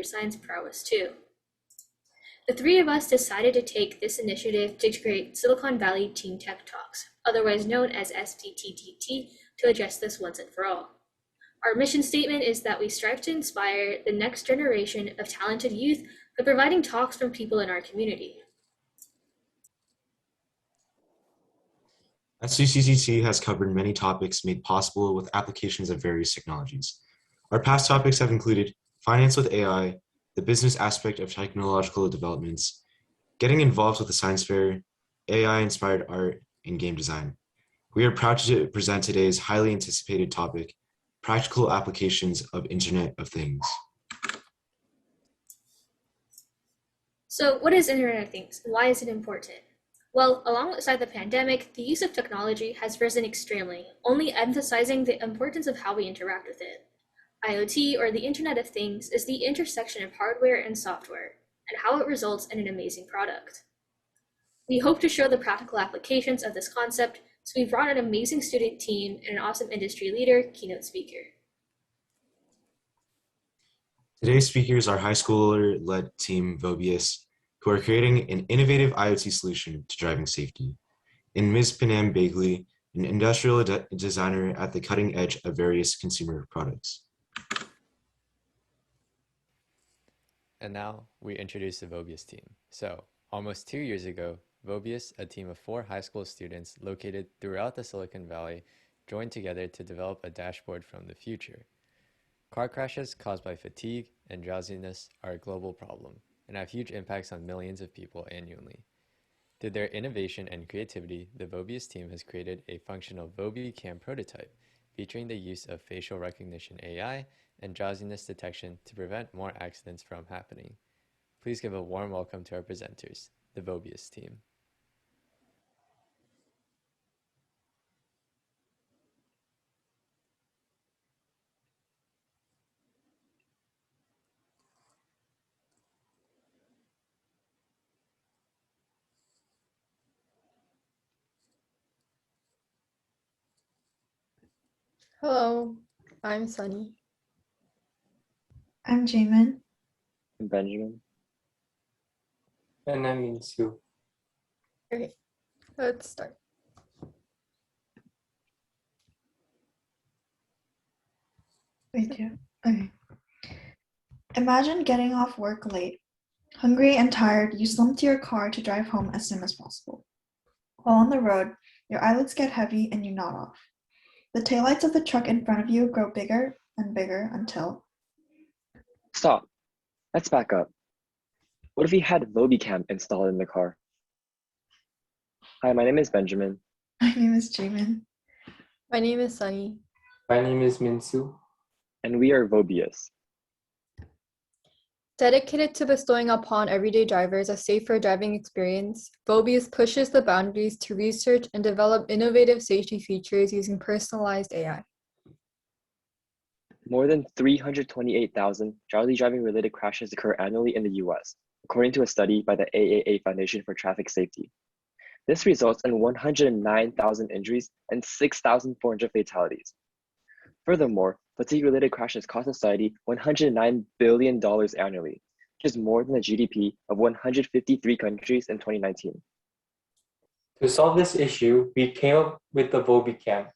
science prowess too. The three of us decided to take this initiative to create Silicon Valley Teen Tech Talks, otherwise known as SVTTT, to address this once and for all. Our mission statement is that we strive to inspire the next generation of talented youth by providing talks from people in our community. SVTTT has covered many topics made possible with applications of various technologies. Our past topics have included finance with AI, the business aspect of technological developments, getting involved with the science fair, AI-inspired art, and game design. We are proud to present today's highly anticipated topic, practical applications of Internet of Things. So what is Internet of Things and why is it important? Well, alongside the pandemic, the use of technology has risen extremely, only emphasizing the importance of how we interact with it. IoT, or the Internet of Things, is the intersection of hardware and software, and how it results in an amazing product. We hope to show the practical applications of this concept, so we brought an amazing student team and an awesome industry leader, keynote speaker. Today's speakers are high schooler-led team Vobius, who are creating an innovative IoT solution to driving safety, and Ms. Panam Bagley, an industrial designer at the cutting edge of various consumer products. And now we introduce the Vobius team. So, almost 2 years ago, Vobius, a team of 4 high school students located throughout the Silicon Valley, joined together to develop a dashboard from the future. Car crashes caused by fatigue and drowsiness are a global problem and have huge impacts on millions of people annually. Through their innovation and creativity, the Vobius team has created a functional VobiCam prototype featuring the use of facial recognition AI and drowsiness detection to prevent more accidents from happening. Please give a warm welcome to our presenters, the Vobius team. Hello, I'm Sunny. I'm Jamin. I'm Benjamin. And I'm Minsu. Okay, let's start. Wait, yeah. Okay. Imagine getting off work late. Hungry and tired, you slump to your car to drive home as soon as possible. While on the road, your eyelids get heavy and you nod off. The taillights of the truck in front of you grow bigger and bigger until... Stop. Let's back up. What if we had VobiCam installed in the car? Hi, my name is Benjamin. My name is Jamin. My name is Sunny. My name is Minsu. And we are Vobius. Dedicated to bestowing upon everyday drivers a safer driving experience, Vobius pushes the boundaries to research and develop innovative safety features using personalized AI. More than 328,000 drowsy driving-related crashes occur annually in the US, according to a study by the AAA Foundation for Traffic Safety. This results in 109,000 injuries and 6,400 fatalities. Furthermore, fatigue-related crashes cost society $109 billion annually, which is more than the GDP of 153 countries in 2019. To solve this issue, we came up with the VobiCam.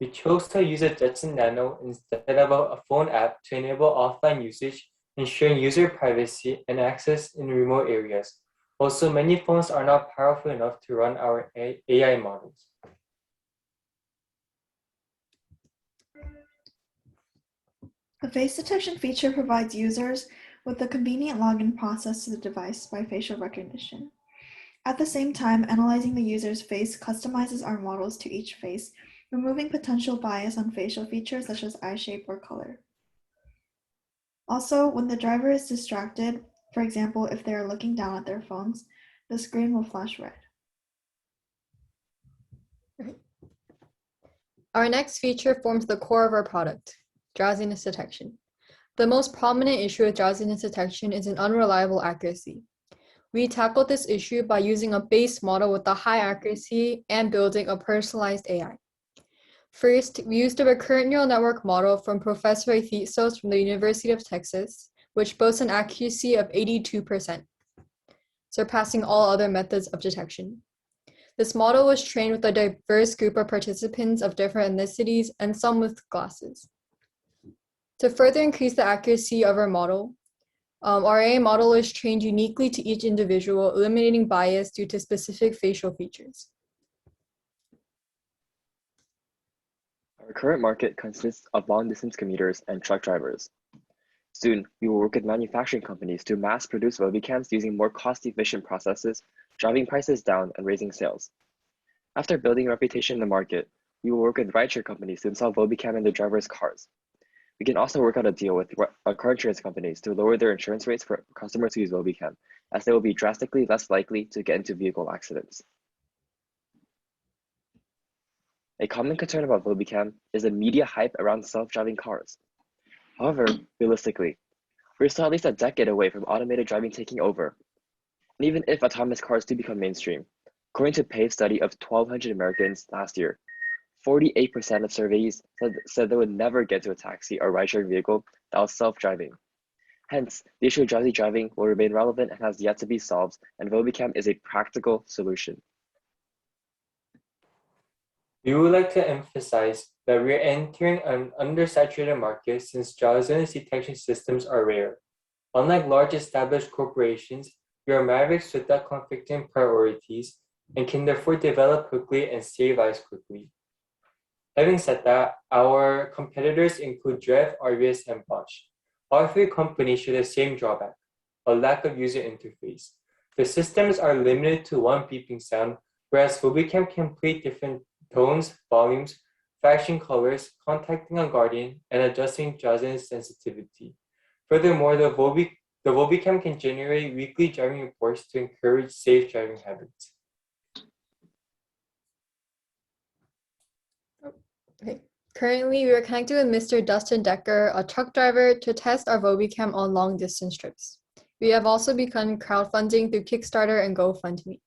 We chose to use a Jetson Nano instead of a phone app to enable offline usage, ensuring user privacy and access in remote areas. Also, many phones are not powerful enough to run our AI models. The face detection feature provides users with a convenient login process to the device by facial recognition. At the same time, analyzing the user's face customizes our models to each face, removing potential bias on facial features such as eye shape or color. Also, when the driver is distracted, for example, if they are looking down at their phones, the screen will flash red. Our next feature forms the core of our product, drowsiness detection. The most prominent issue with drowsiness detection is an unreliable accuracy. We tackled this issue by using a base model with a high accuracy and building a personalized AI. First, we used a recurrent neural network model from Professor Athethos from the University of Texas, which boasts an accuracy of 82%, surpassing all other methods of detection. This model was trained with a diverse group of participants of different ethnicities and some with glasses. To further increase the accuracy of our model, our AI model is trained uniquely to each individual, eliminating bias due to specific facial features. Our current market consists of long-distance commuters and truck drivers. Soon, we will work with manufacturing companies to mass-produce Vobicams using more cost-efficient processes, driving prices down and raising sales. After building a reputation in the market, we will work with rideshare companies to install Vobicam in their drivers' cars. We can also work out a deal with car insurance companies to lower their insurance rates for customers who use Vobicam, as they will be drastically less likely to get into vehicle accidents. A common concern about Vobicam is the media hype around self-driving cars. However, realistically, we're still at least a decade away from automated driving taking over. And even if autonomous cars do become mainstream, according to a paid study of 1,200 Americans last year, 48% of surveys said they would never get to a taxi or ride-sharing vehicle that was self-driving. Hence, the issue of drowsy driving will remain relevant and has yet to be solved, and Vobicam is a practical solution. We would like to emphasize that we are entering an undersaturated market since drowsiness detection systems are rare. Unlike large established corporations, we are mavericks without conflicting priorities and can therefore develop quickly and save lives quickly. Having said that, our competitors include Drev, RBS, and Bosch. All three companies share the same drawback, a lack of user interface. The systems are limited to one beeping sound, whereas Vobicam can play different tones, volumes, flashing colors, contacting a guardian, and adjusting drowsiness sensitivity. Furthermore, the Vobicam can generate weekly driving reports to encourage safe driving habits. Okay. Currently, we are connected with Mr. Dustin Decker, a truck driver, to test our Vobicam on long-distance trips. We have also begun crowdfunding through Kickstarter and GoFundMe.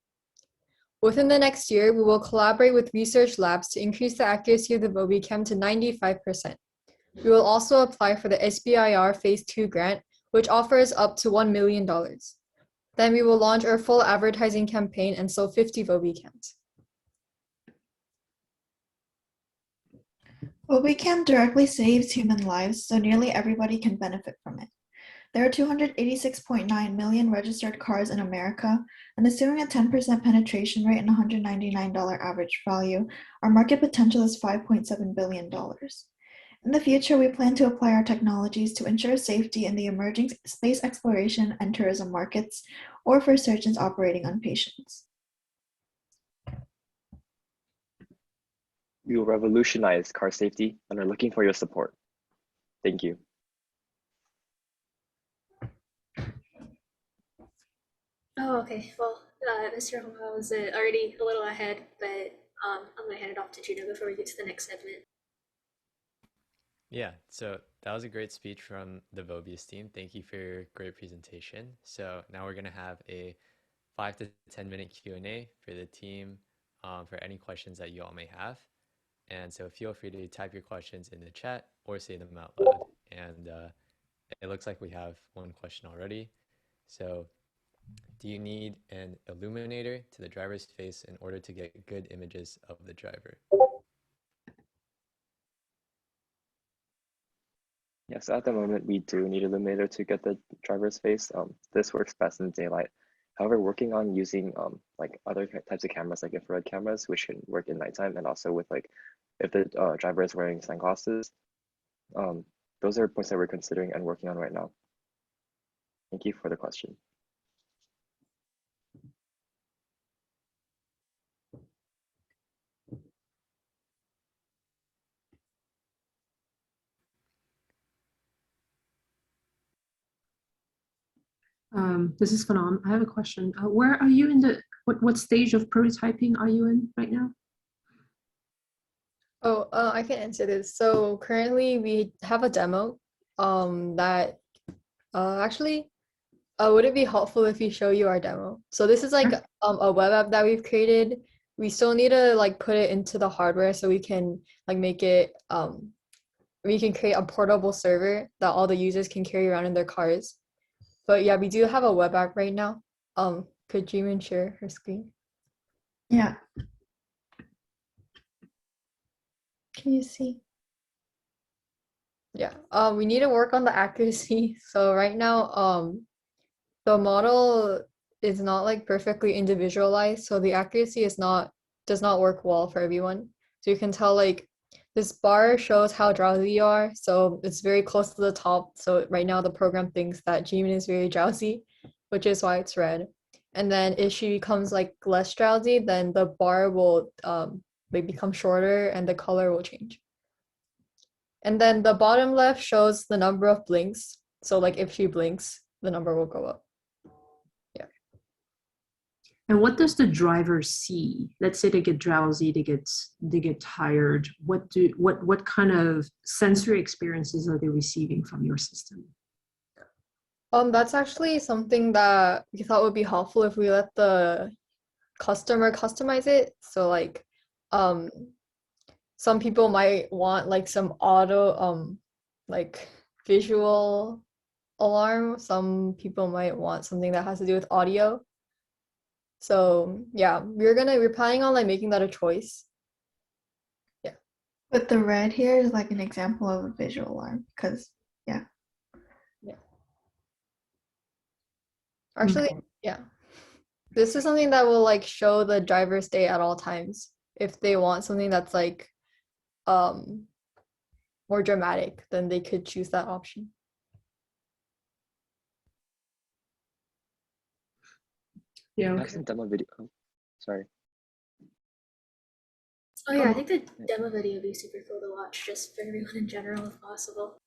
Within the next year, we will collaborate with research labs to increase the accuracy of the Vobicam to 95%. We will also apply for the SBIR Phase 2 grant, which offers up to $1 million. Then we will launch our full advertising campaign and sell 50 Vobicams. Vobicam directly saves human lives, so nearly everybody can benefit from it. There are 286.9 million registered cars in America, and assuming a 10% penetration rate and $199 average value, our market potential is $5.7 billion. In the future, we plan to apply our technologies to ensure safety in the emerging space exploration and tourism markets, or for surgeons operating on patients. We will revolutionize car safety and are looking for your support. Thank you. Oh, okay. Well, Mr. Homa was already a little ahead, but I'm going to hand it off to Juno before we get to the next segment. Yeah, so that was a great speech from the Vobius team. Thank you for your great presentation. So now we're going to have a 5 to 10 minute Q&A for the team for any questions that you all may have. And so feel free to type your questions in the chat or say them out loud. And it looks like we have one question already. So, do you need an illuminator to the driver's face in order to get good images of the driver? Yes, at the moment we do need an illuminator to get the driver's face. This works best in daylight. However, working on using like other types of cameras, like infrared cameras, which can work in nighttime, and also with like if the driver is wearing sunglasses, those are points that we're considering and working on right now. Thank you for the question. This is Fanon. I have a question. Where are you in the, what stage of prototyping are you in right now? Oh, I can answer this. So currently we have a demo that actually, would it be helpful if we show you our demo? So this is like a web app that we've created. We still need to like put it into the hardware so we can like make it, we can create a portable server that all the users can carry around in their cars. But yeah, we do have a web app right now. Could Jimin share her screen? Yeah. Can you see? Yeah. We need to work on the accuracy. So right now, the model is not like perfectly individualized, so the accuracy does not work well for everyone. So you can tell like this bar shows how drowsy you are, so it's very close to the top. So right now the program thinks that Jimin is very drowsy, which is why it's red. And then if she becomes like less drowsy, then the bar will like become shorter and the color will change. And then the bottom left shows the number of blinks. So like if she blinks, the number will go up. And what does the driver see? Let's say they get drowsy, they get tired. What kind of sensory experiences are they receiving from your system? That's actually something that we thought would be helpful if we let the customer customize it. So like some people might want like some auto like visual alarm. Some people might want something that has to do with audio. So yeah, we're planning on like making that a choice. Yeah. But the red here is like an example of a visual alarm because yeah. Yeah. Actually, yeah. This is something that will like show the driver's state at all times. If they want something that's like more dramatic, then they could choose that option. Yeah, I okay. have some demo video. Oh, sorry. Oh yeah, I think the demo video would be super cool to watch just for everyone in general if possible.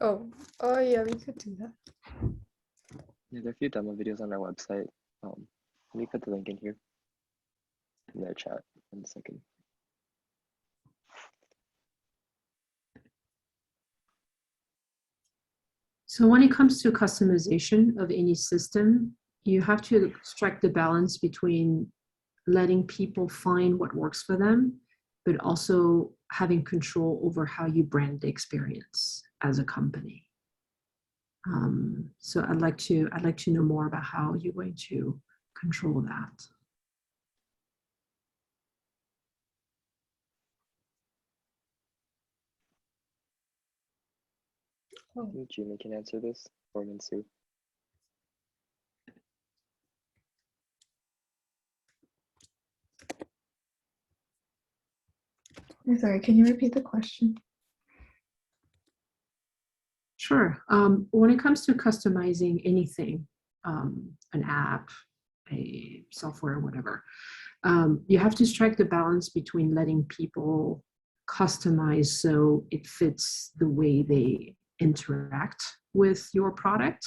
Oh yeah, we could do that. Yeah, there are a few demo videos on our website. Let me put the link in here in the chat. 1 second. So when it comes to customization of any system, you have to strike the balance between letting people find what works for them, but also having control over how you brand the experience as a company. So I'd like to know more about how you're going to control that. I think Jimmy can answer this, or Minsu. I'm sorry, can you repeat the question? Sure. When it comes to customizing anything, an app, a software, whatever, you have to strike the balance between letting people customize so it fits the way they interact with your product,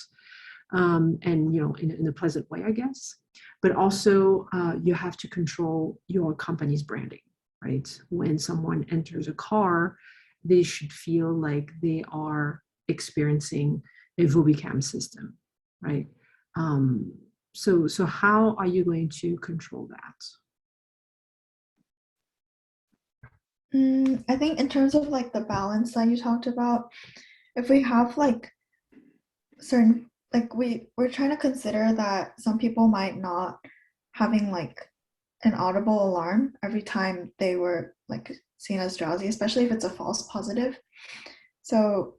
and in a pleasant way, I guess. But also, you have to control your company's branding, right? When someone enters a car, they should feel like they are experiencing a Vobicam system, right? So how are you going to control that? I think in terms of like the balance that you talked about, if we have like certain like we're trying to consider that some people might not having like an audible alarm every time they were like seen as drowsy, especially if it's a false positive. So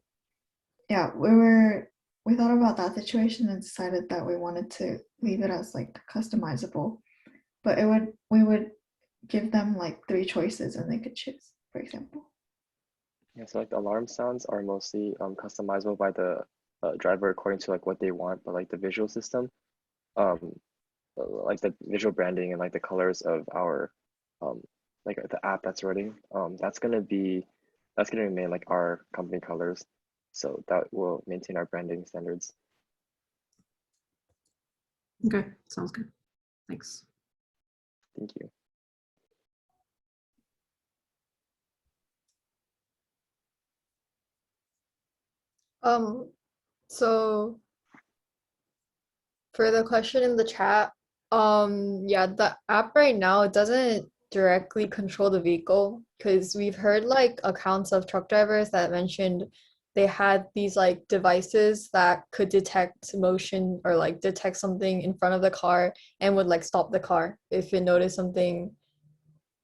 yeah, we thought about that situation and decided that we wanted to leave it as like customizable, but we would give them like 3 choices and they could choose, for example. Yeah, so like the alarm sounds are mostly customizable by the driver according to like what they want, but like the visual system, like the visual branding and like the colors of our like the app that's running, that's gonna remain like our company colors. So that will maintain our branding standards. Okay, sounds good. Thanks. Thank you. So for the question in the chat, yeah, the app right now, it doesn't directly control the vehicle because we've heard like accounts of truck drivers that mentioned they had these like devices that could detect motion or like detect something in front of the car and would like stop the car if it noticed something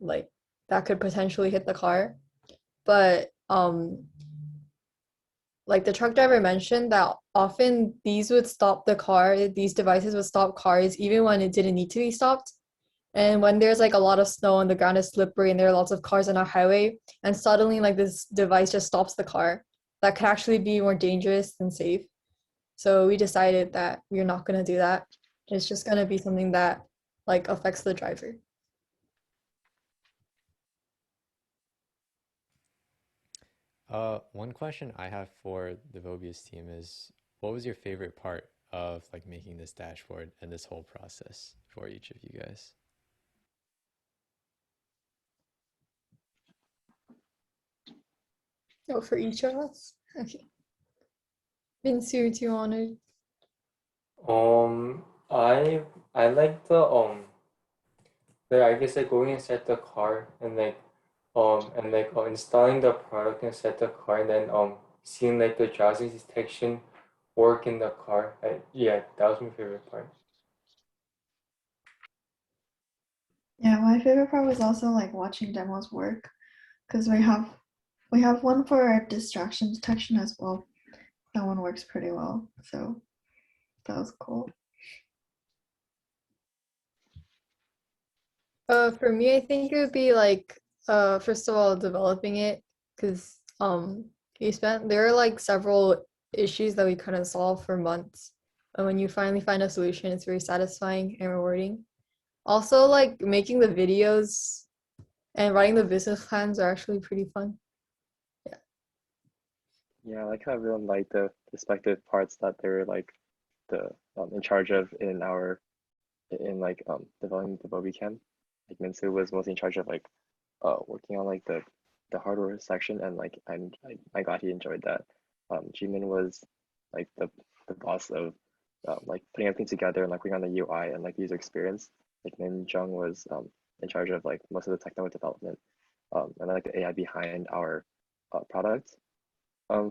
like that could potentially hit the car. But like the truck driver mentioned that often these would stop the car, these devices would stop cars even when it didn't need to be stopped. And when there's like a lot of snow and the ground is slippery and there are lots of cars on a highway, and suddenly like this device just stops the car, that could actually be more dangerous than safe. So we decided that we're not gonna do that. It's just gonna be something that like affects the driver. One question I have for the Vobius team is, what was your favorite part of like making this dashboard and this whole process for each of you guys? Oh, for each of us? Okay. Vinsu, do you wanna? Um, I like I guess like going inside the car and installing the product inside the car and then seeing like the drowsiness detection work in the car. Yeah, that was my favorite part. Yeah, my favorite part was also like watching demos work because we have one for distraction detection as well. That one works pretty well, so that was cool. For me, I think it would be like first of all developing it because there are like several issues that we couldn't solve for months. And when you finally find a solution, it's very satisfying and rewarding. Also, like making the videos and writing the business plans are actually pretty fun. Yeah, I like how everyone liked the respective parts that they were like the in charge of in like developing the Bobbycam. Like Minsu was mostly in charge of like working on like the hardware section, and like I'm glad he enjoyed that. Jimin was like the boss of like putting everything together and like working on the UI and like user experience. Like Min Jung was in charge of like most of the technical development and like the AI behind our product.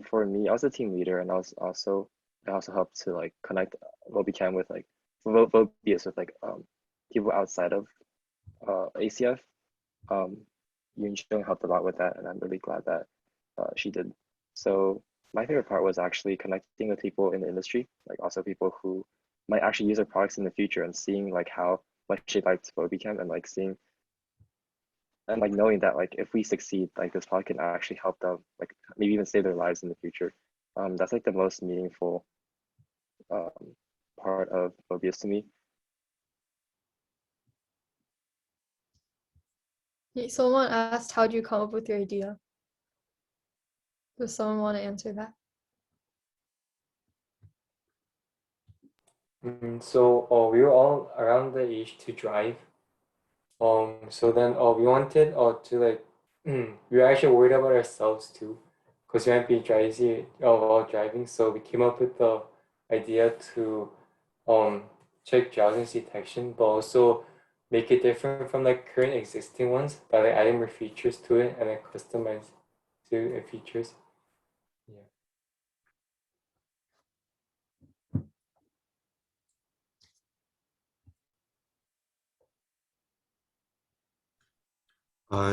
For me, I was a team leader, and I also helped to like connect Vobicam with like Vobius with like people outside of ACF. Um, Yoon Jung helped a lot with that, and I'm really glad that she did. So my favorite part was actually connecting with people in the industry, like also people who might actually use our products in the future, and seeing like how much they liked Vobicam, and like seeing and like knowing that like if we succeed, like this product can actually help them, like maybe even save their lives in the future. That's like the most meaningful um, part of Mobius to me. Someone asked, how do you come up with your idea? Does someone want to answer that? So we were all around the age to drive. So then we wanted to like we were actually worried about ourselves too, because we might be drowsy while driving. So we came up with the idea to um check drowsiness detection, but also make it different from like current existing ones by like adding more features to it and then customize to features. Yeah.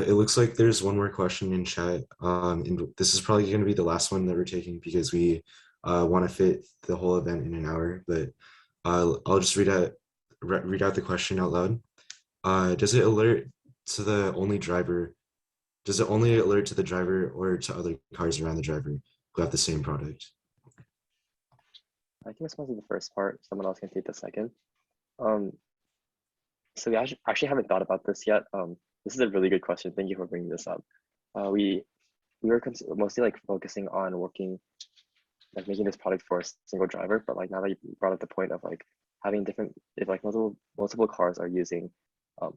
It looks like there's one more question in chat. And this is probably going to be the last one that we're taking because we want to fit the whole event in an hour. But I'll just read out the question out loud. Does it alert to the only driver? Does it only alert to the driver or to other cars around the driver who have the same product? I can respond to the first part. Someone else can take the second. Um, so we actually haven't thought about this yet. This is a really good question. Thank you for bringing this up. We were mostly like focusing on working like making this product for a single driver, but like now that you brought up the point of like having different, if like multiple cars are using,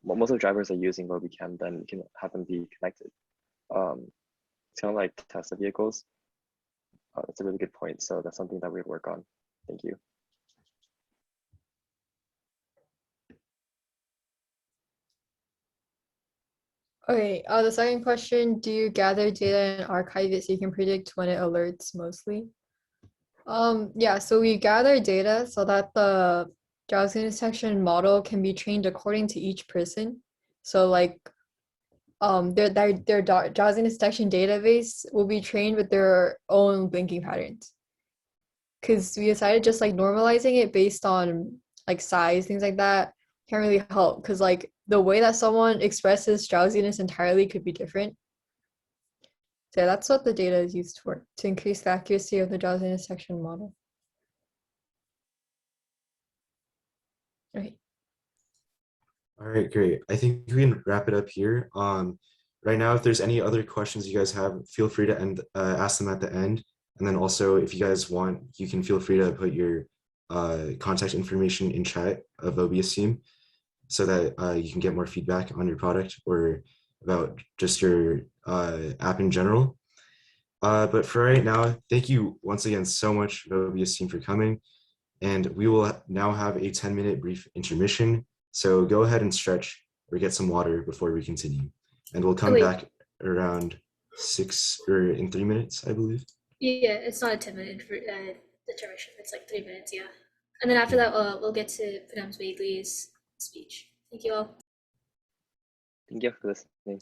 multiple drivers are using Webcam, then we can have them be connected. It's kind of like Tesla vehicles. That's a really good point. So that's something that we would work on. Thank you. Okay, the second question, do you gather data and archive it so you can predict when it alerts mostly? Yeah, so we gather data so that the drowsiness detection model can be trained according to each person. So like their drowsiness detection database will be trained with their own blinking patterns. Because we decided just like normalizing it based on like size, things like that can't really help. Because like the way that someone expresses drowsiness entirely could be different. So that's what the data is used for, to increase the accuracy of the drowsiness detection model. Okay. All right, great. I think we can wrap it up here. Right now, if there's any other questions you guys have, feel free to ask them at the end. And then also, if you guys want, you can feel free to put your contact information in chat of Vobius team so that you can get more feedback on your product or about just your app in general. But for right now, thank you once again so much, Vobius team, for coming. And we will now have a 10-minute brief intermission. So go ahead and stretch or get some water before we continue. And we'll come wait, back around 6 or in 3 minutes, I believe. yeah, it's not a 10-minute intermission. It's like 3 minutes, yeah. And then after that, we'll get to Pranam's Waitley's speech. Thank you all. Thank you for listening.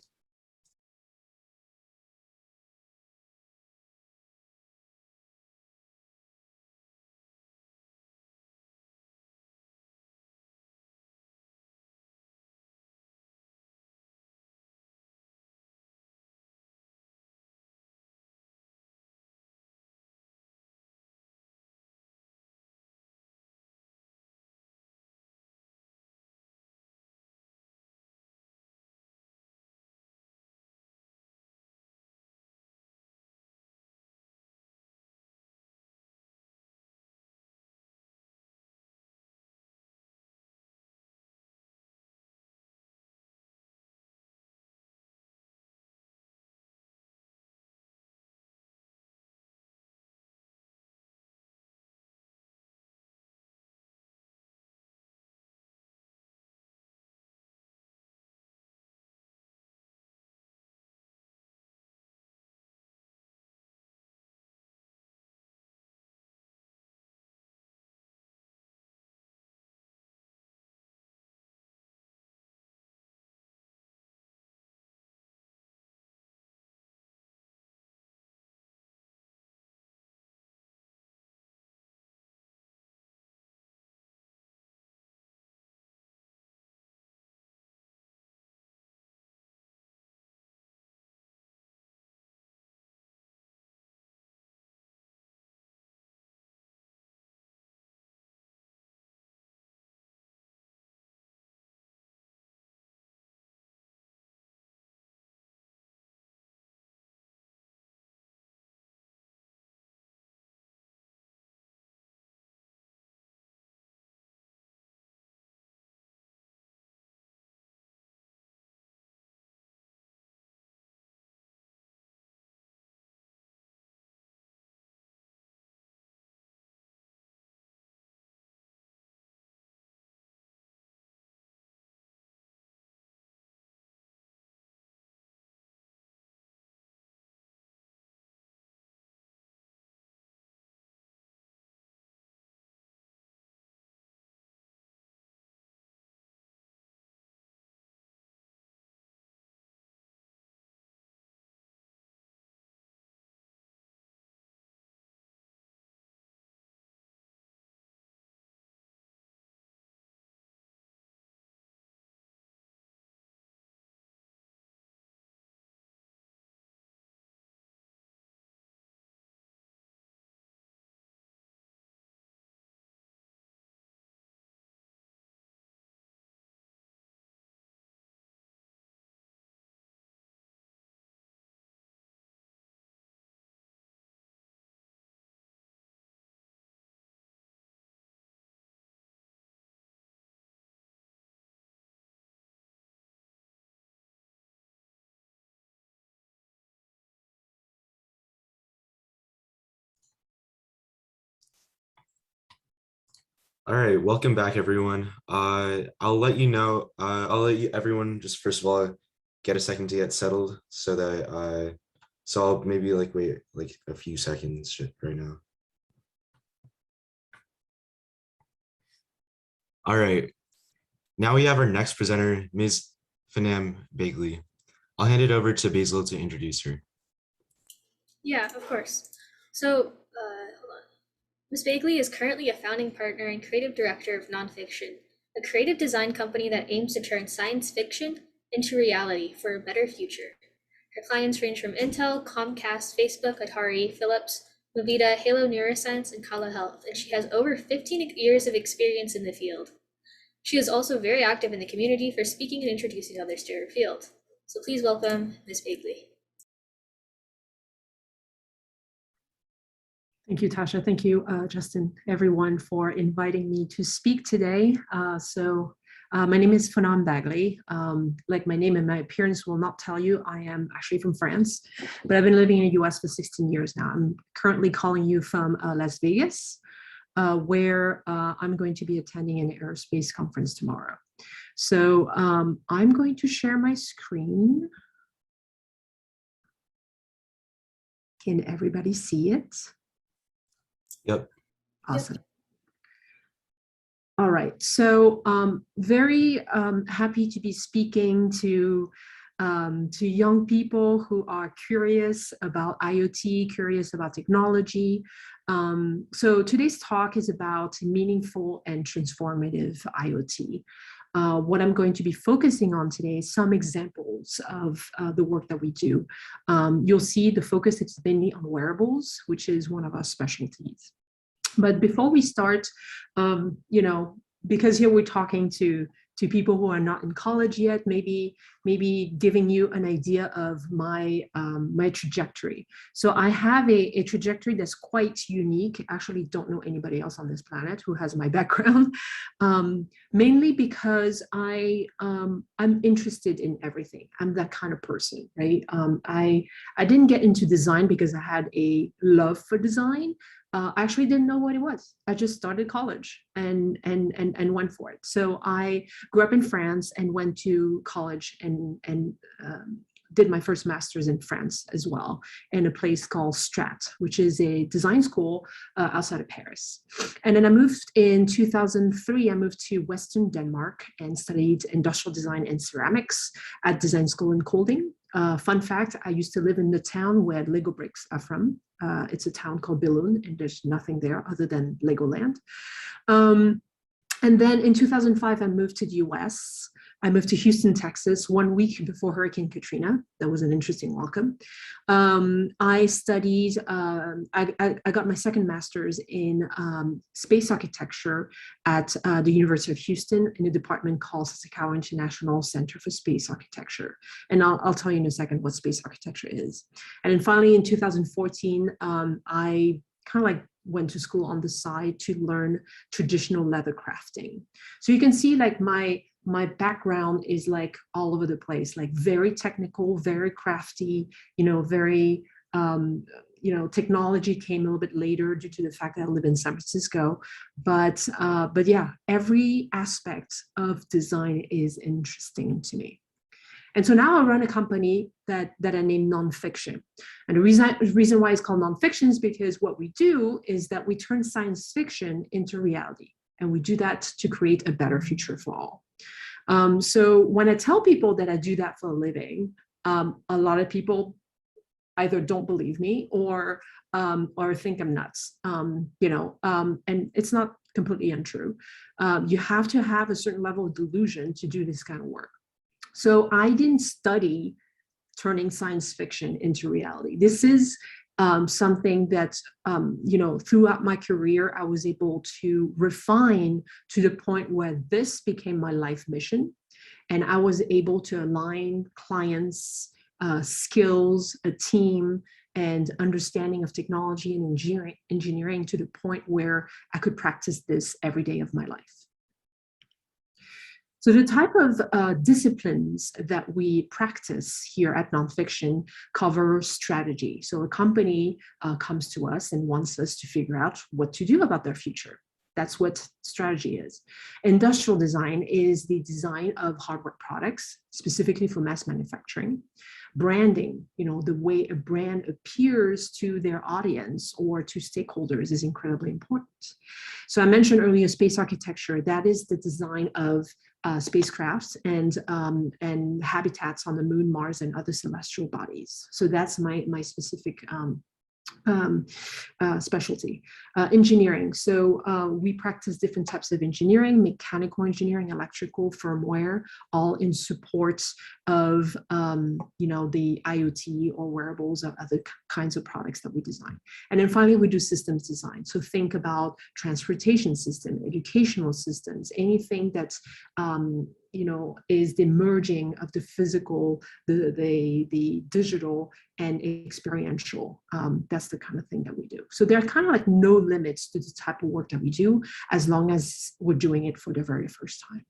All right, welcome back, everyone. I'll let you know, I'll let you everyone just first of all get a second to get settled so that so I'll maybe like wait like a few seconds right now. All right, now we have our next presenter, Ms. Fanam Bagley. I'll hand it over to Basil to introduce her. Yeah, of course. So, hold on. Ms. Bagley is currently a founding partner and creative director of Nonfiction, a creative design company that aims to turn science fiction into reality for a better future. Her clients range from Intel, Comcast, Facebook, Atari, Philips, Movida, Halo Neuroscience, and Kala Health, and she has over 15 years of experience in the field. She is also very active in the community for speaking and introducing others to her field. So please welcome Ms. Bagley. Thank you, Tasha. Thank you, Justin, everyone, for inviting me to speak today. My name is Fanam Bagley. Like my name and my appearance will not tell you, I am actually from France, but I've been living in the US for 16 years now. I'm currently calling you from Las Vegas, where I'm going to be attending an aerospace conference tomorrow. So I'm going to share my screen. Can everybody see it? Yep. Awesome. All right, so very happy to be speaking to young people who are curious about IoT, curious about technology. So today's talk is about meaningful and transformative IoT. What I'm going to be focusing on today is some examples of the work that we do. You'll see the focus is mainly on wearables, which is one of our specialties. But before we start, you know, because here we're talking to people who are not in college yet, maybe giving you an idea of my my trajectory. So I have a trajectory that's quite unique. Actually, don't know anybody else on this planet who has my background, mainly because I'm interested in everything. I'm that kind of person, right? I didn't get into design because I had a love for design. I actually didn't know what it was. I just started college and went for it. So I grew up in France and went to college and did my first master's in France as well, in a place called Strat, which is a design school outside of Paris. And then I moved in 2003, I moved to Western Denmark and studied industrial design and ceramics at design school in Kolding. Fun fact, I used to live in the town where Lego bricks are from. It's a town called Billund, and there's nothing there other than Legoland. And then in 2005, I moved to the US. I moved to Houston, Texas, 1 week before Hurricane Katrina. That was an interesting welcome. I studied, I got my second master's in space architecture at the University of Houston in a department called Sasakawa International Center for Space Architecture. And I'll tell you in a second what space architecture is. And then finally in 2014, I kind of like went to school on the side to learn traditional leather crafting. So you can see like my background is like all over the place, like very technical, very crafty, you know, very, you know, technology came a little bit later due to the fact that I live in San Francisco. But yeah, every aspect of design is interesting to me. And so now I run a company that I named Nonfiction. And the reason why it's called Nonfiction is because what we do is that we turn science fiction into reality. And we do that to create a better future for all. So when I tell people that I do that for a living, a lot of people either don't believe me or think I'm nuts, you know, and it's not completely untrue. You have to have a certain level of delusion to do this kind of work. So I didn't study turning science fiction into reality. This is something that, you know, throughout my career, I was able to refine to the point where this became my life mission. And I was able to align clients, skills, a team, and understanding of technology and engineering to the point where I could practice this every day of my life. So the type of disciplines that we practice here at Nonfiction cover strategy. So a company comes to us and wants us to figure out what to do about their future. That's what strategy is. Industrial design is the design of hardware products, specifically for mass manufacturing. Branding, the way a brand appears to their audience or to stakeholders is incredibly important. So I mentioned earlier space architecture. That is the design of spacecrafts and habitats on the moon, Mars, and other celestial bodies. So that's my specific specialty. Engineering. So we practice different types of engineering, mechanical engineering, electrical, firmware, all in support of the IoT or wearables or other kinds of products that we design. And then finally, we do systems design. So think about transportation system, educational systems, anything that's is the merging of the physical, the digital, and experiential. That's the kind of thing that we do. So there are kind of like no limits to the type of work that we do, as long as we're doing it for the very first time.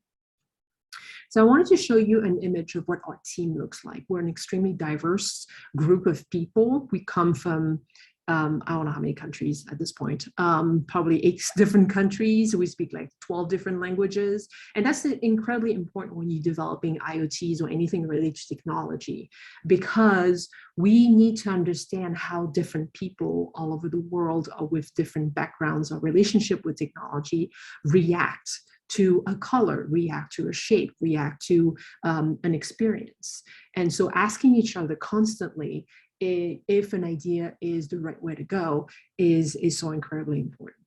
So I wanted to show you an image of what our team looks like. We're an extremely diverse group of people. We come from I don't know how many countries at this point, probably 8 different countries. We speak like 12 different languages. And that's incredibly important when you're developing IoTs or anything related to technology, because we need to understand how different people all over the world or with different backgrounds or relationship with technology react to a color, react to a shape, react to an experience. And so asking each other constantly if an idea is the right way to go is so incredibly important.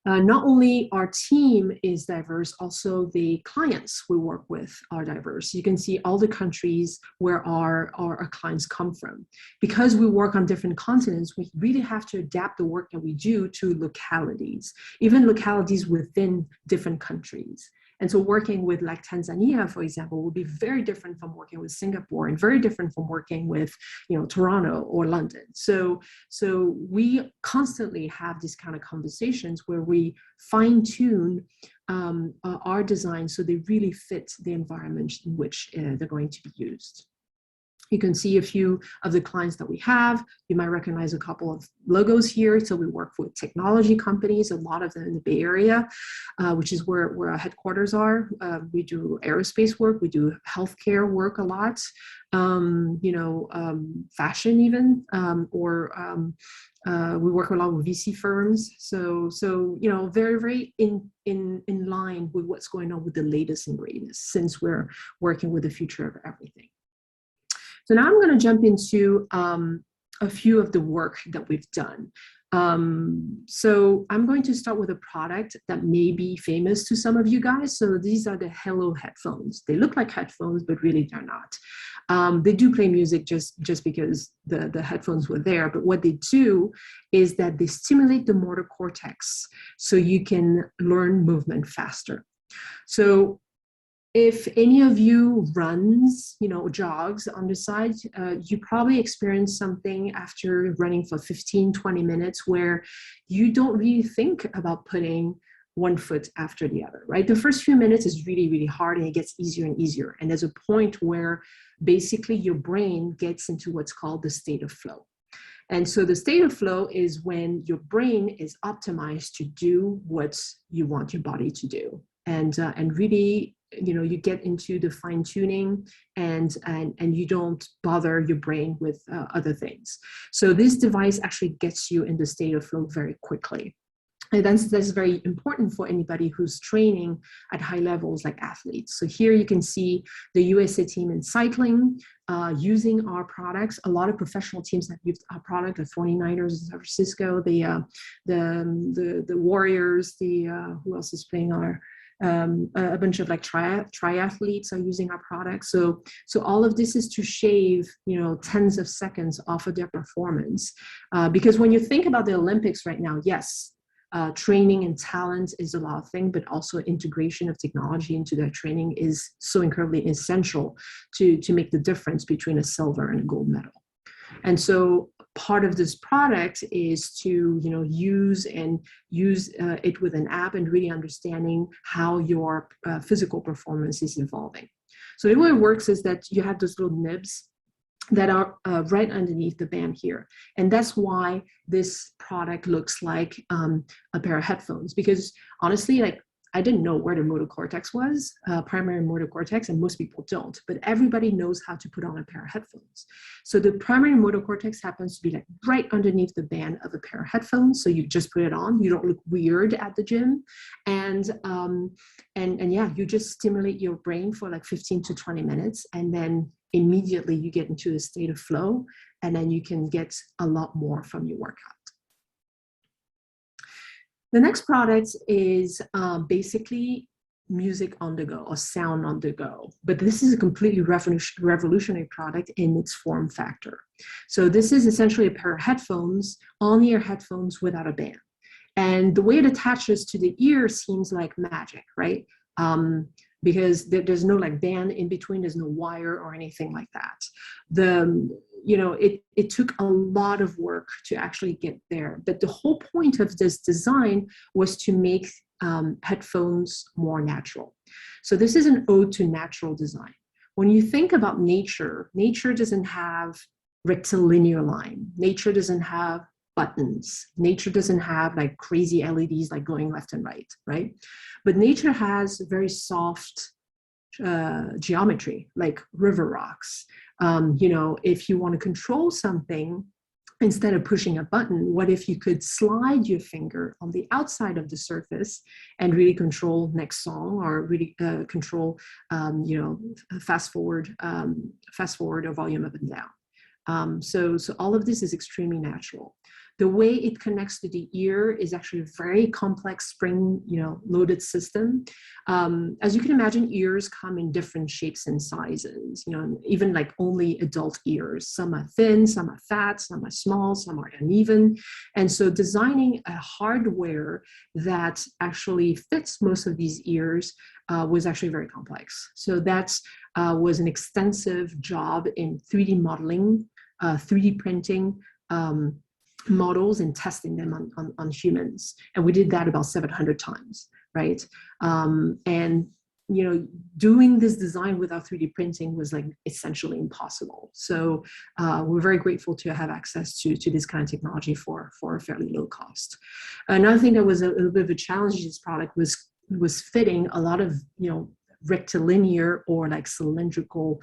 Not only our team is diverse, also the clients we work with are diverse. You can see all the countries where our clients come from. Because we work on different continents, we really have to adapt the work that we do to localities, even localities within different countries. And so working with like Tanzania, for example, will be very different from working with Singapore and very different from working with, Toronto or London. So we constantly have these kind of conversations where we fine tune our design so they really fit the environment in which they're going to be used. You can see a few of the clients that we have. You might recognize a couple of logos here. So we work with technology companies, a lot of them in the Bay Area, which is where our headquarters are. We do aerospace work. We do healthcare work a lot, fashion even, we work a lot with VC firms. So very, very in line with what's going on with the latest and greatest, since we're working with the future of everything. So now I'm going to jump into a few of the work that we've done. So I'm going to start with a product that may be famous to some of you guys. So these are the Hello headphones. They look like headphones, but really they're not. They do play music just because the headphones were there. But what they do is that they stimulate the motor cortex so you can learn movement faster. So if any of you runs, jogs on the side, you probably experience something after running for 15, 20 minutes where you don't really think about putting one foot after the other, right? The first few minutes is really, really hard, and it gets easier and easier. And there's a point where basically your brain gets into what's called the state of flow. And so the state of flow is when your brain is optimized to do what you want your body to do. And really, you get into the fine tuning and you don't bother your brain with other things. So this device actually gets you in the state of flow very quickly. And that's very important for anybody who's training at high levels like athletes. So here you can see the USA team in cycling using our products. A lot of professional teams have used our product, the 49ers in San Francisco, the Warriors, who else is playing our a bunch of like triathletes are using our products. So all of this is to shave, tens of seconds off of their performance. Because when you think about the Olympics right now, yes, training and talent is a lot of things, but also integration of technology into their training is so incredibly essential to make the difference between a silver and a gold medal. And so part of this product is to use it with an app and really understanding how your physical performance is evolving. So the way it works is that you have those little nibs that are right underneath the band here. And that's why this product looks like a pair of headphones, because honestly, like, I didn't know where the motor cortex was, primary motor cortex, and most people don't, but everybody knows how to put on a pair of headphones. So the primary motor cortex happens to be like right underneath the band of a pair of headphones. So you just put it on, you don't look weird at the gym. And yeah, you just stimulate your brain for like 15 to 20 minutes. And then immediately you get into a state of flow, and then you can get a lot more from your workout. The next product is basically music on the go or sound on the go, but this is a completely revolutionary product in its form factor. So this is essentially a pair of headphones, on-ear headphones without a band. And the way it attaches to the ear seems like magic, right? Because there's no like band in between, there's no wire or anything like that. It took a lot of work to actually get there. But the whole point of this design was to make headphones more natural. So this is an ode to natural design. When you think about nature, nature doesn't have rectilinear line. Nature doesn't have buttons. Nature doesn't have like crazy LEDs like going left and right, right? But nature has very soft geometry, like river rocks. If you want to control something, instead of pushing a button, what if you could slide your finger on the outside of the surface and really control next song, or really control, fast forward or volume up and down. So all of this is extremely natural. The way it connects to the ear is actually a very complex spring, loaded system. As you can imagine, ears come in different shapes and sizes, even like only adult ears. Some are thin, some are fat, some are small, some are uneven. And so designing a hardware that actually fits most of these ears was actually very complex. So that was an extensive job in 3D modeling, 3D printing, models and testing them on humans. And we did that about 700 times, right? Doing this design without 3D printing was like essentially impossible. So we're very grateful to have access to this kind of technology for a fairly low cost. Another thing that was a little bit of a challenge in this product was fitting a lot of, rectilinear or like cylindrical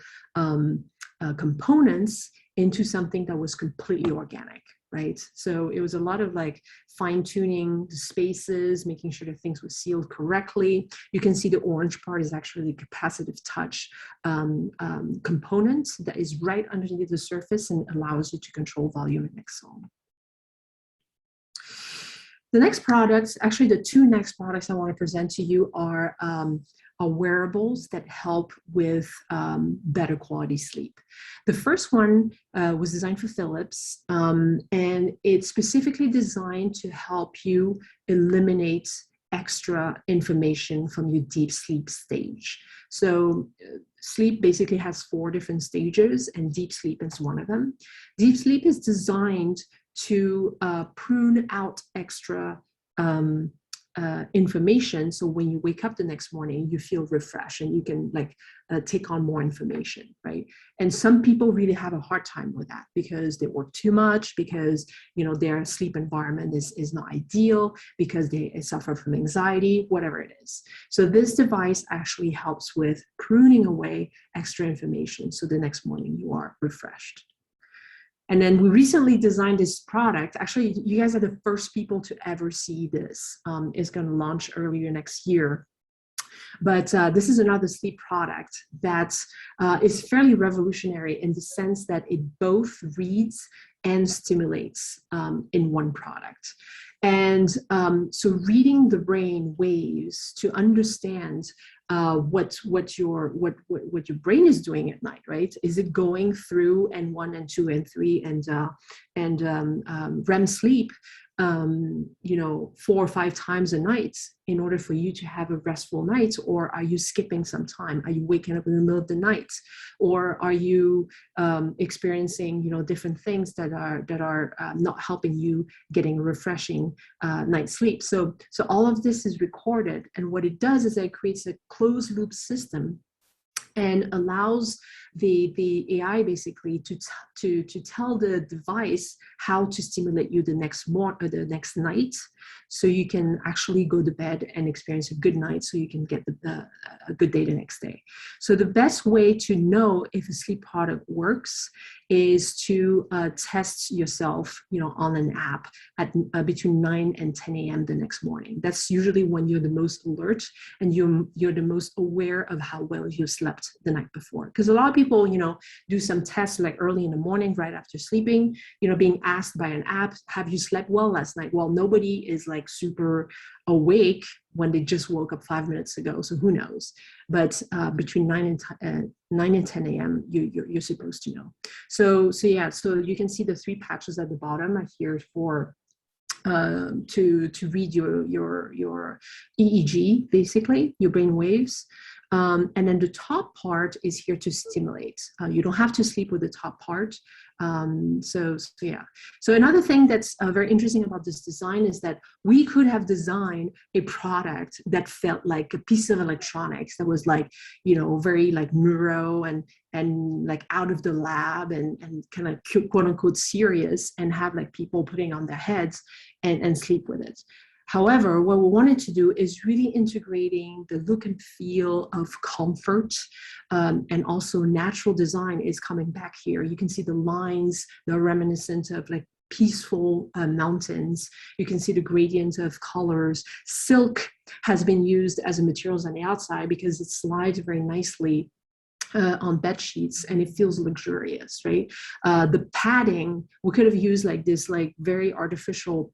components into something that was completely organic. Right. So it was a lot of like fine tuning the spaces, making sure that things were sealed correctly. You can see the orange part is actually the capacitive touch component that is right underneath the surface and allows you to control volume and next song. The next products, actually the two next products I want to present to you are wearables that help with better quality sleep. The first one was designed for Philips, and it's specifically designed to help you eliminate extra information from your deep sleep stage. So sleep basically has 4 different stages, and deep sleep is one of them. Deep sleep is designed to prune out extra information, so when you wake up the next morning you feel refreshed and you can take on more information, right? And some people really have a hard time with that because they work too much, because their sleep environment is not ideal, because they suffer from anxiety, whatever it is. So this device actually helps with pruning away extra information, so the next morning you are refreshed. And then we recently designed this product. Actually, you guys are the first people to ever see this. It's going to launch earlier next year. But this is another sleep product that is fairly revolutionary in the sense that it both reads and stimulates in one product. And so reading the brain waves to understand what your brain is doing at night, right? Is it going through N1, N2, N3, and REM sleep, 4 or 5 times a night in order for you to have a restful night? Or are you skipping some time? Are you waking up in the middle of the night? Or are you experiencing, different things that are not helping you getting a refreshing night's sleep? So all of this is recorded, and what it does is it creates a closed loop system and allows the AI basically to tell the device how to stimulate you the next night, so you can actually go to bed and experience a good night, so you can get a good day the next day. So the best way to know if a sleep product works is to test yourself, on an app at between 9 and 10 a.m. the next morning. That's usually when you're the most alert and you're the most aware of how well you slept the night before. Because a lot of people, do some tests like early in the morning, right after sleeping, being asked by an app, have you slept well last night? Well, nobody is like super awake when they just woke up 5 minutes ago, so who knows? But between 9 and 10 a.m., you're supposed to know. So you can see the 3 patches at the bottom are here for to read your EEG, basically your brain waves. And then the top part is here to stimulate. You don't have to sleep with the top part. So another thing that's very interesting about this design is that we could have designed a product that felt like a piece of electronics that was like, very like neuro and like out of the lab and kind of quote unquote serious, and have like people putting on their heads and sleep with it. However, what we wanted to do is really integrating the look and feel of comfort, and also natural design is coming back here. You can see the lines, they're reminiscent of like peaceful mountains. You can see the gradient of colors. Silk has been used as a materials on the outside because it slides very nicely on bed sheets, and it feels luxurious, right? The padding, we could have used like this like very artificial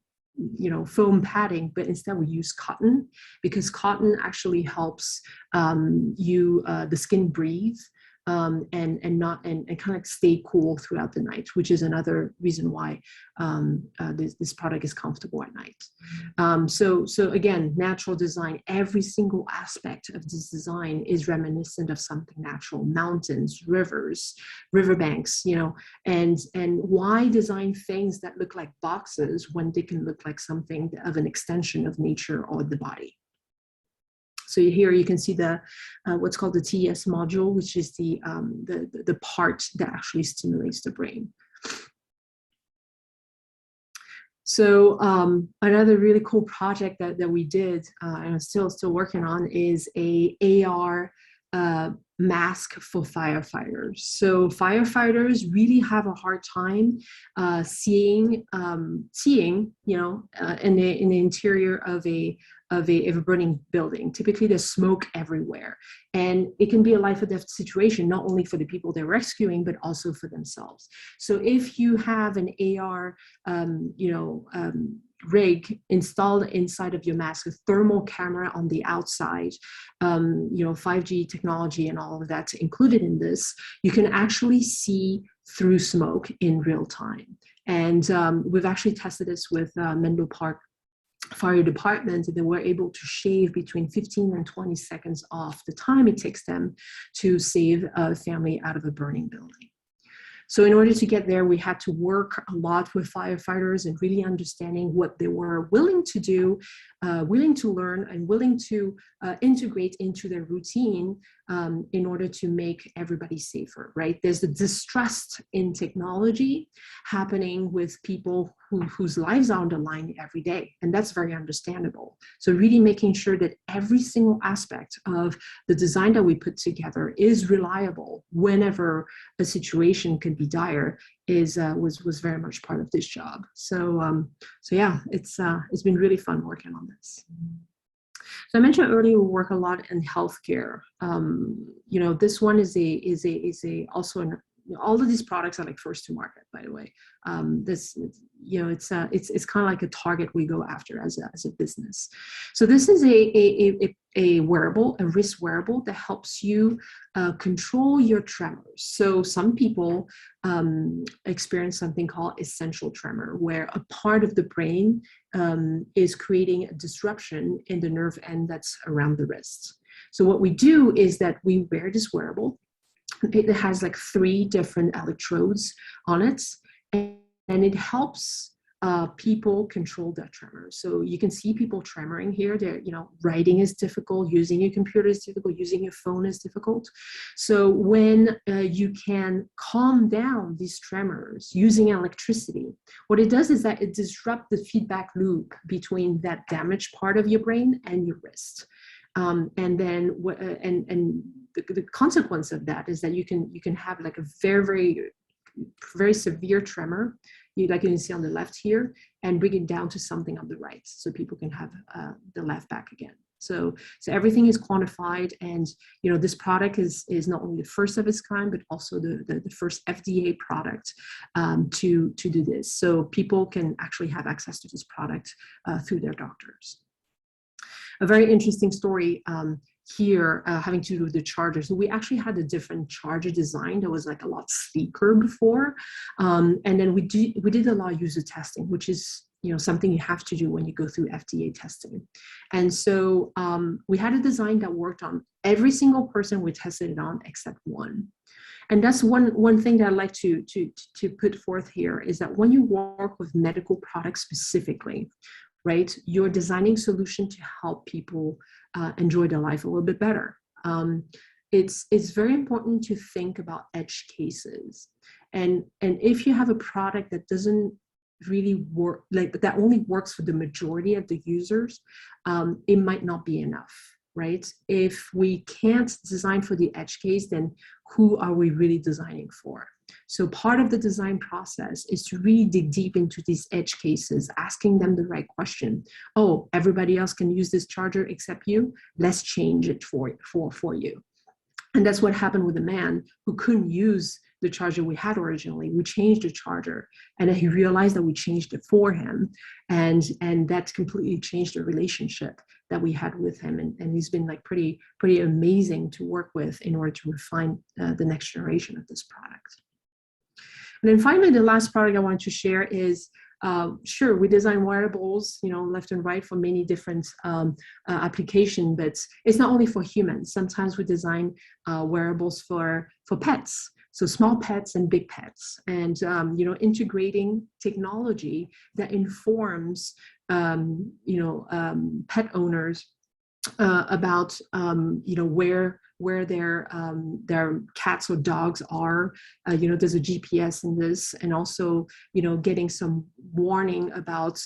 foam padding, but instead we use cotton, because cotton actually helps the skin breathe and kind of stay cool throughout the night, which is another reason why this product is comfortable at night. So again, natural design, every single aspect of this design is reminiscent of something natural: mountains, rivers, riverbanks, and why design things that look like boxes when they can look like something of an extension of nature or the body. So here you can see the what's called the TES module, which is the part that actually stimulates the brain. So another really cool project that we did, and I'm still working on, is a AR mask for firefighters. So firefighters really have a hard time seeing, in the interior of a burning building. Typically there's smoke everywhere, and it can be a life or death situation, not only for the people they're rescuing, but also for themselves. So if you have an AR, rig installed inside of your mask, a thermal camera on the outside, 5G technology and all of that included in this, you can actually see through smoke in real time. And we've actually tested this with Menlo Park Fire Department, and they were able to shave between 15 and 20 seconds off the time it takes them to save a family out of a burning building. So in order to get there, we had to work a lot with firefighters and really understanding what they were willing to do, willing to learn, and willing to integrate into their routine in order to make everybody safer, right? There's the distrust in technology happening with people whose lives are on the line every day, and that's very understandable. So really making sure that every single aspect of the design that we put together is reliable whenever a situation can be dire was very much part of this job. So yeah, it's been really fun working on this. So I mentioned earlier we work a lot in healthcare. This one is also an, all of these products are like first to market, by the way. It's kind of like a target we go after as a business. So this is a wearable, a wrist wearable that helps you control your tremors. So some people experience something called essential tremor, where a part of the brain is creating a disruption in the nerve end that's around the wrist. So what we do is that we wear this wearable. It has like 3 different electrodes on it, and it helps people control their tremors. So you can see people tremoring here. They're, writing is difficult, using your computer is difficult, using your phone is difficult. So when you can calm down these tremors using electricity, what it does is that it disrupts the feedback loop between that damaged part of your brain and your wrist. And then the consequence of that is that you can have like a very, very, very severe tremor, like you can see on the left here, and bring it down to something on the right, so people can have the left back again. So everything is quantified, and this product is not only the first of its kind, but also the first FDA product to do this. So people can actually have access to this product through their doctors. A very interesting story here having to do with the charger. So we actually had a different charger design that was like a lot sleeker before. And then we did a lot of user testing, which is something you have to do when you go through FDA testing. And so we had a design that worked on every single person we tested it on except one. And that's one thing that I'd like to put forth here, is that when you work with medical products specifically, right, you're designing solution to help people enjoy their life a little bit better. It's very important to think about edge cases. And if you have a product that doesn't really work, like that only works for the majority of the users, it might not be enough, right? If we can't design for the edge case, then who are we really designing for? So part of the design process is to really dig deep into these edge cases, asking them the right question. Oh, everybody else can use this charger except you? Let's change it for you. And that's what happened with the man who couldn't use the charger we had originally. We changed the charger, and then he realized that we changed it for him, and that completely changed the relationship that we had with him. And he's been like pretty amazing to work with in order to refine the next generation of this product. And then finally, the last product I wanted to share is, sure, we design wearables, left and right for many different applications, but it's not only for humans. Sometimes we design wearables for pets, so small pets and big pets, and integrating technology that informs pet owners about where their cats or dogs are. There's a GPS in this, and also getting some warning about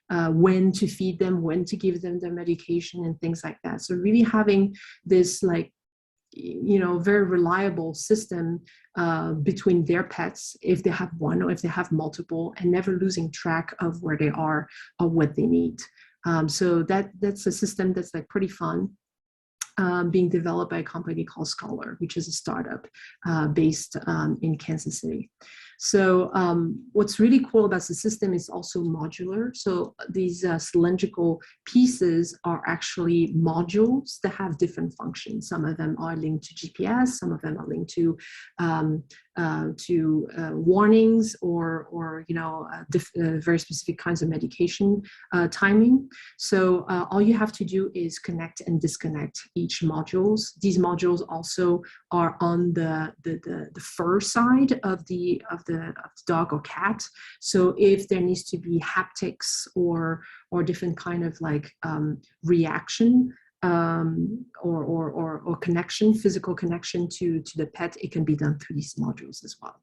when to feed them, when to give them their medication, and things like that. So really having this very reliable system between their pets, if they have one or if they have multiple, and never losing track of where they are or what they need. So that's a system that's like pretty fun, being developed by a company called Scholar, which is a startup based in Kansas City. So what's really cool about the system is also modular. So these cylindrical pieces are actually modules that have different functions. Some of them are linked to GPS, some of them are linked to warnings or very specific kinds of medication timing. So all you have to do is connect and disconnect each modules. These modules also are on the fur side of the dog or cat. So if there needs to be haptics or different kind of reaction or connection, physical connection to the pet, it can be done through these modules as well.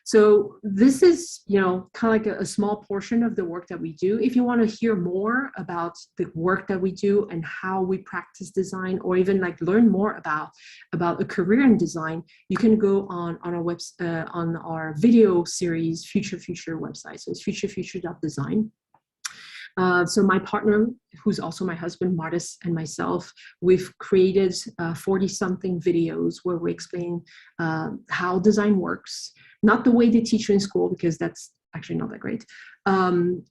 So this is, kind of like a small portion of the work that we do. If you want to hear more about the work that we do and how we practice design, or even learn more about a career in design, you can go on our website, on our video series, Future website. So it's future.design. So my partner, who's also my husband, Martis, and myself, we've created 40-something videos where we explain how design works, not the way they teach you in school, because that's actually not that great, and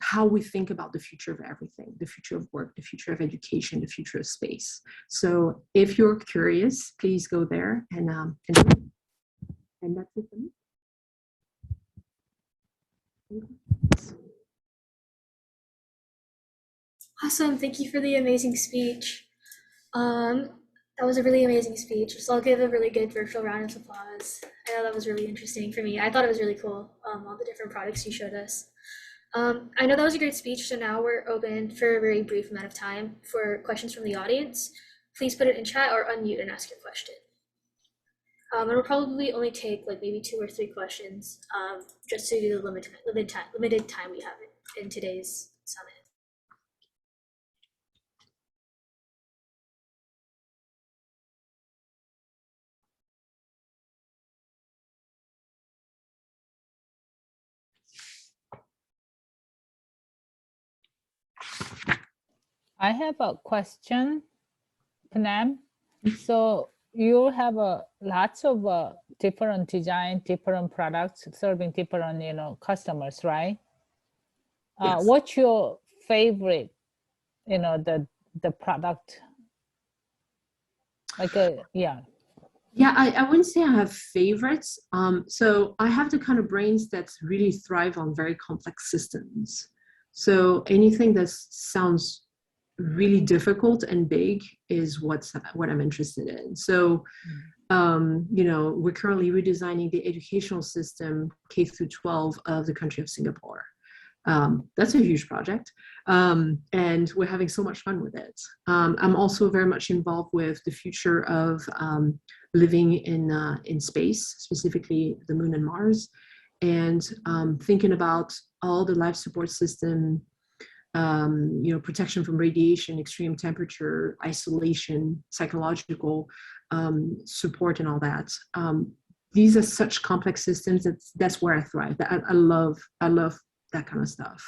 how we think about the future of everything, the future of work, the future of education, the future of space. So if you're curious, please go there, and that's it for me. Awesome. Thank you for the amazing speech. That was a really amazing speech. So I'll give a really good virtual round of applause. I know that was really interesting for me. I thought it was really cool, all the different products you showed us. I know that was a great speech, so now we're open for a very brief amount of time for questions from the audience. Please put it in chat or unmute and ask your question. And we'll probably only take like maybe 2 or 3 questions, just to do the limited time we have in today's summit. I have a question, Panam. So you have lots of different design, different products serving different, customers, right? Yes. What's your favorite, the product? Like yeah. Yeah, I wouldn't say I have favorites. So I have the kind of brains that really thrive on very complex systems. So anything that sounds really difficult and big is what I'm interested in. So, we're currently redesigning the educational system K through 12 of the country of Singapore. That's a huge project, and we're having so much fun with it. I'm also very much involved with the future of living in space, specifically the moon and Mars, and thinking about all the life support system, protection from radiation, extreme temperature, isolation, psychological support, and all that. These are such complex systems that's where I thrive. I love that kind of stuff.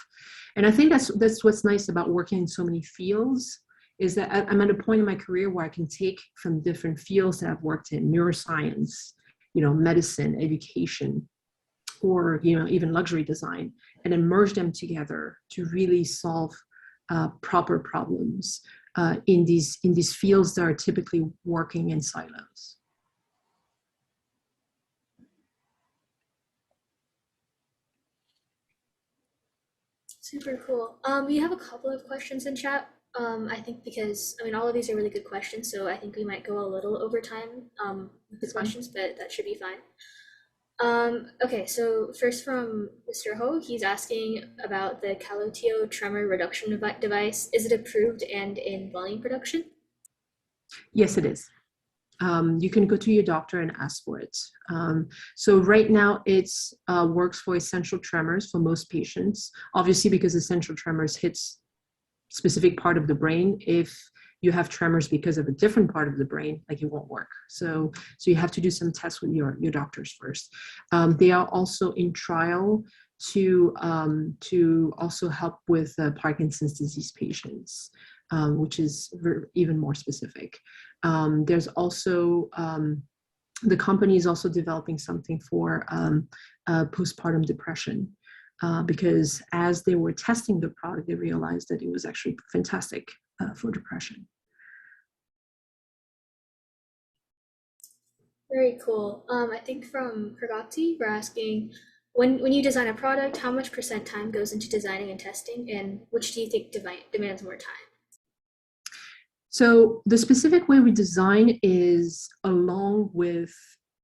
And I think that's what's nice about working in so many fields, is that I'm at a point in my career where I can take from different fields that I've worked in, neuroscience, medicine, education, or even luxury design, and then merge them together to really solve proper problems in these fields that are typically working in silos. Super cool. We have a couple of questions in chat. I think because all of these are really good questions, so I think we might go a little over time with the questions, but that should be fine. Okay, so first from Mr. Ho, he's asking about the Calotio tremor reduction device. Is it approved and in volume production? Yes, it is. You can go to your doctor and ask for it. So right now it works for essential tremors for most patients, obviously because essential tremors hits specific part of the brain. If you have tremors because of a different part of the brain, like, it won't work. So you have to do some tests with your doctors first. They are also in trial to also help with Parkinson's disease patients, which is even more specific. There's also the company is also developing something for postpartum depression, because as they were testing the product, they realized that it was actually fantastic for depression. Very cool. I think from Pragati, we're asking, when you design a product, how much % time goes into designing and testing, and which do you think demands more time? So the specific way we design is along with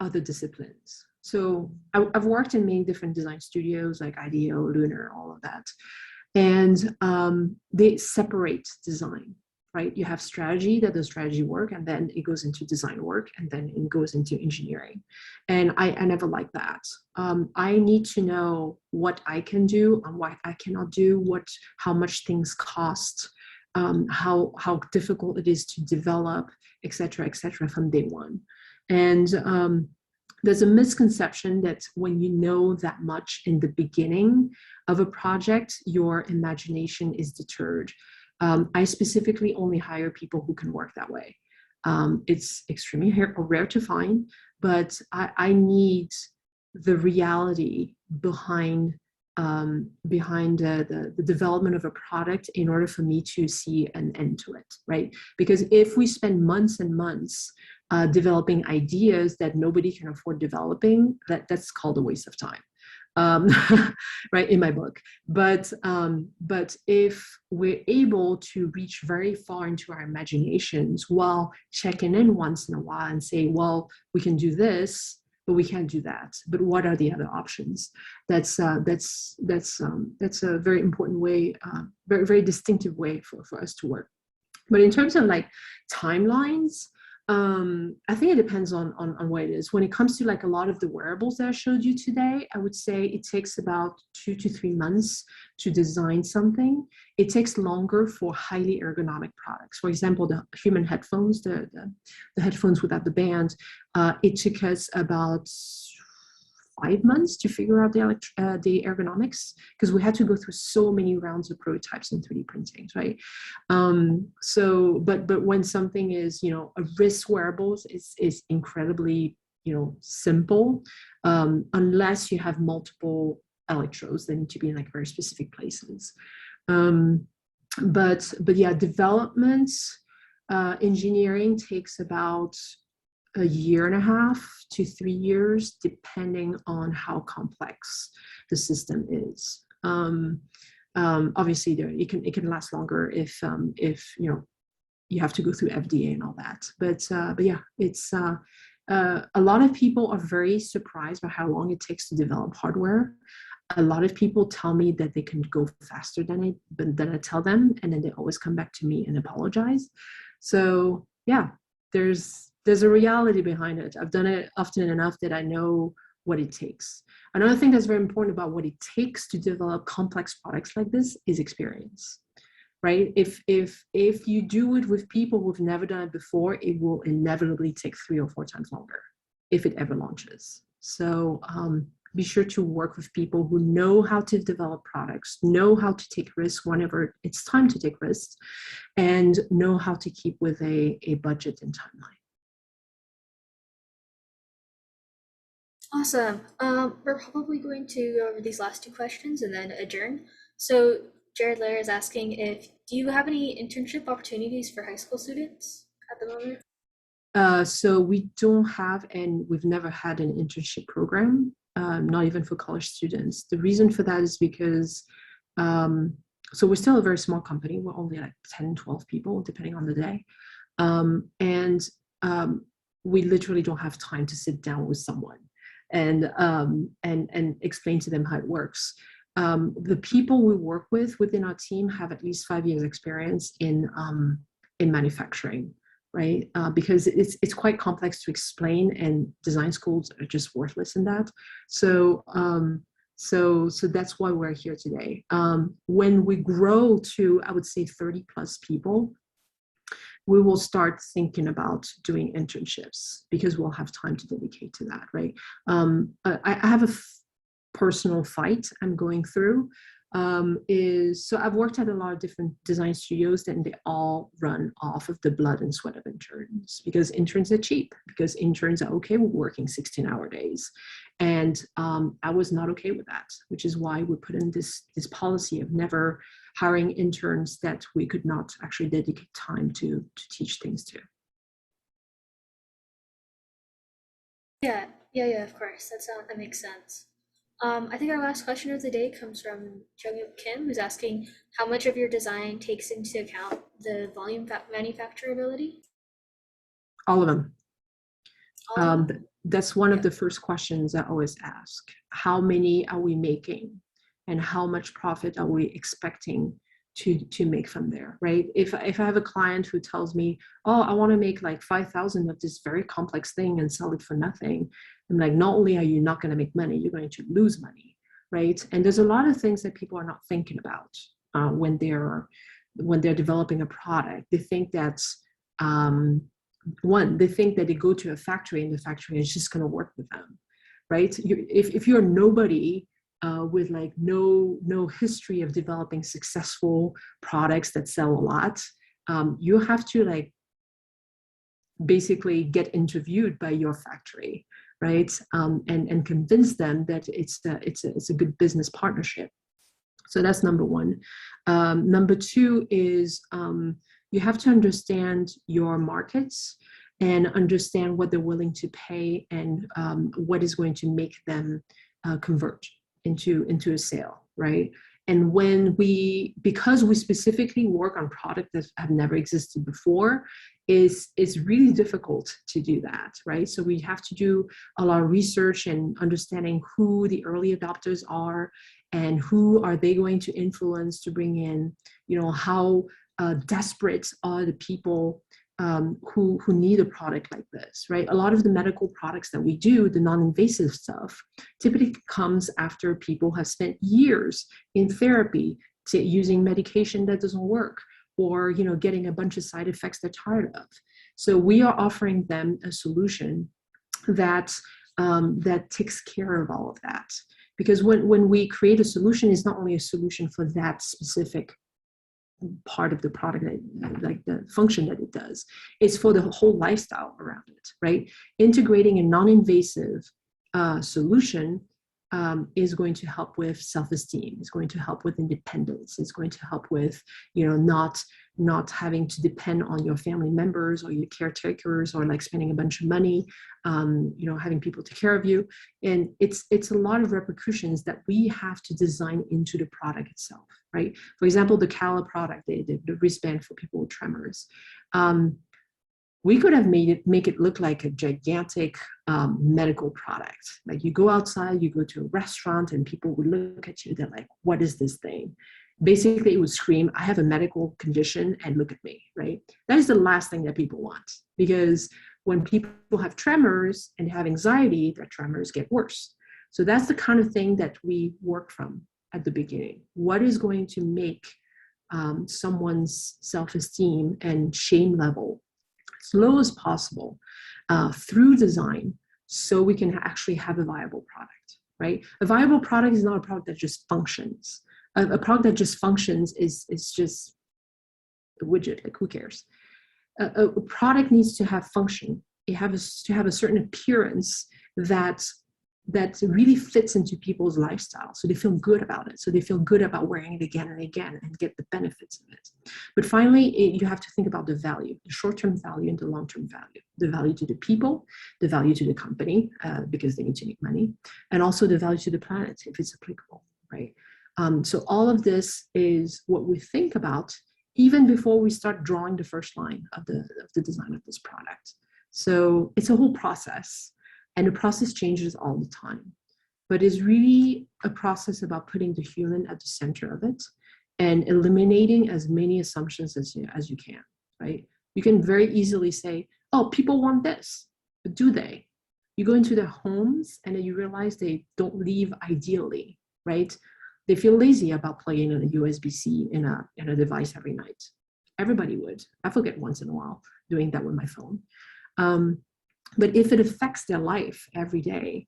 other disciplines. So I've worked in many different design studios like IDEO, Lunar, all of that. And they separate design, right? You have strategy, that does strategy work, and then it goes into design work, and then it goes into engineering. And I never like that. I need to know what I can do and what I cannot do, how much things cost, how difficult it is to develop, et cetera, from day one. And there's a misconception that when you know that much in the beginning of a project, your imagination is deterred. I specifically only hire people who can work that way. It's extremely rare to find, but I need the reality behind the development of a product in order for me to see an end to it, right? Because if we spend months and months developing ideas that nobody can afford developing, that's called a waste of time. right, in my book. But if we're able to reach very far into our imaginations while checking in once in a while and say, well, we can do this, but we can't do that. But what are the other options? That's a very important way, very distinctive way for us to work. But in terms of like timelines, I think it depends on what it is. When it comes to like a lot of the wearables that I showed you today, I would say it takes about 2 to 3 months to design something. It takes longer for highly ergonomic products. For example, the human headphones, the headphones without the band, it took us about 5 months to figure out the ergonomics, because we had to go through so many rounds of prototypes and 3D printings, right? But when something is, a wrist wearables is incredibly, simple, unless you have multiple electrodes that need to be in like very specific places. But yeah, development, engineering takes about 1.5 to 3 years, depending on how complex the system is. Obviously, it can last longer if you have to go through FDA and all that. But yeah, it's a lot of people are very surprised by how long it takes to develop hardware. A lot of people tell me that they can go faster than I tell them, and then they always come back to me and apologize. So yeah, there's a reality behind it. I've done it often enough that I know what it takes. Another thing that's very important about what it takes to develop complex products like this is experience, right? If you do it with people who've never done it before, it will inevitably take 3 or 4 times longer if it ever launches. So be sure to work with people who know how to develop products, know how to take risks whenever it's time to take risks, and know how to keep with a budget and timeline. Awesome. We're probably going to go over these last 2 questions and then adjourn. So Jared Lair is asking do you have any internship opportunities for high school students at the moment? So we don't have, and we've never had an internship program, not even for college students. The reason for that is because, so we're still a very small company. We're only like 10, 12 people, depending on the day. And we literally don't have time to sit down with someone and explain to them how it works. The people we work with within our team have at least 5 years experience in manufacturing, right? Because it's quite complex to explain, and design schools are just worthless in that. So that's why we're here today. When we grow to, I would say, 30 plus people, we will start thinking about doing internships, because we'll have time to dedicate to that, right? I have a personal fight I'm going through. So I've worked at a lot of different design studios, and they all run off of the blood and sweat of interns, because interns are cheap, because interns are okay with working 16-hour days. And I was not okay with that, which is why we put in this policy of never hiring interns that we could not actually dedicate time to teach things to. Yeah, of course. That makes sense. I think our last question of the day comes from Jung-Yup Kim, who's asking how much of your design takes into account the volume manufacturability? All of them. That's one of the first questions I always ask. How many are we making, and how much profit are we expecting to make from there, right? If I have a client who tells me, oh, I want to make like 5,000 of this very complex thing and sell it for nothing, I'm like, not only are you not going to make money, you're going to lose money, right? And there's a lot of things that people are not thinking about when they're developing a product. They think that they think that they go to a factory and the factory is just going to work with them, right? If you're nobody with like no history of developing successful products that sell a lot, you have to like basically get interviewed by your factory, right? And convince them that it's a good business partnership. So that's number one. Number two is you have to understand your markets and understand what they're willing to pay, and what is going to make them convert into a sale, right? And because we specifically work on products that have never existed before, it's really difficult to do that, right? So we have to do a lot of research and understanding who the early adopters are and who are they going to influence to bring in, how desperate are the people who need a product like this, right? A lot of the medical products that we do, the non-invasive stuff, typically comes after people have spent years in therapy using medication that doesn't work, or getting a bunch of side effects they're tired of. So we are offering them a solution that takes care of all of that. Because when we create a solution, it's not only a solution for that specific part of the product, like the function that it does, it's for the whole lifestyle around it, right? Integrating a non-invasive solution is going to help with self-esteem, is going to help with independence, is going to help with not having to depend on your family members or your caretakers, or like spending a bunch of money having people take care of you. And it's a lot of repercussions that we have to design into the product itself, right? For example, the Cala product, the wristband for people with tremors, we could have make it look like a gigantic medical product. Like you go outside, you go to a restaurant, and people would look at you, they're like, what is this thing? Basically, it would scream, I have a medical condition and look at me, right? That is the last thing that people want, because when people have tremors and have anxiety, their tremors get worse. So that's the kind of thing that we work from at the beginning. What is going to make someone's self-esteem and shame level as low as possible through design, so we can actually have a viable product, right? A viable product is not a product that just functions. A product that just functions is just a widget, like who cares? A product needs to have function. It has to have a certain appearance that really fits into people's lifestyle, so they feel good about it, so they feel good about wearing it again and again and get the benefits of it. But finally, you have to think about the value, the short-term value and the long-term value, the value to the people, the value to the company, because they need to make money, and also the value to the planet if it's applicable, right? So all of this is what we think about even before we start drawing the first line of the design of this product. So it's a whole process, and the process changes all the time. But it's really a process about putting the human at the center of it and eliminating as many assumptions as you can, right? You can very easily say, oh, people want this, but do they? You go into their homes and then you realize they don't leave ideally, right? They feel lazy about plugging in a USB-C in a device every night. Everybody would. I forget once in a while doing that with my phone. But if it affects their life every day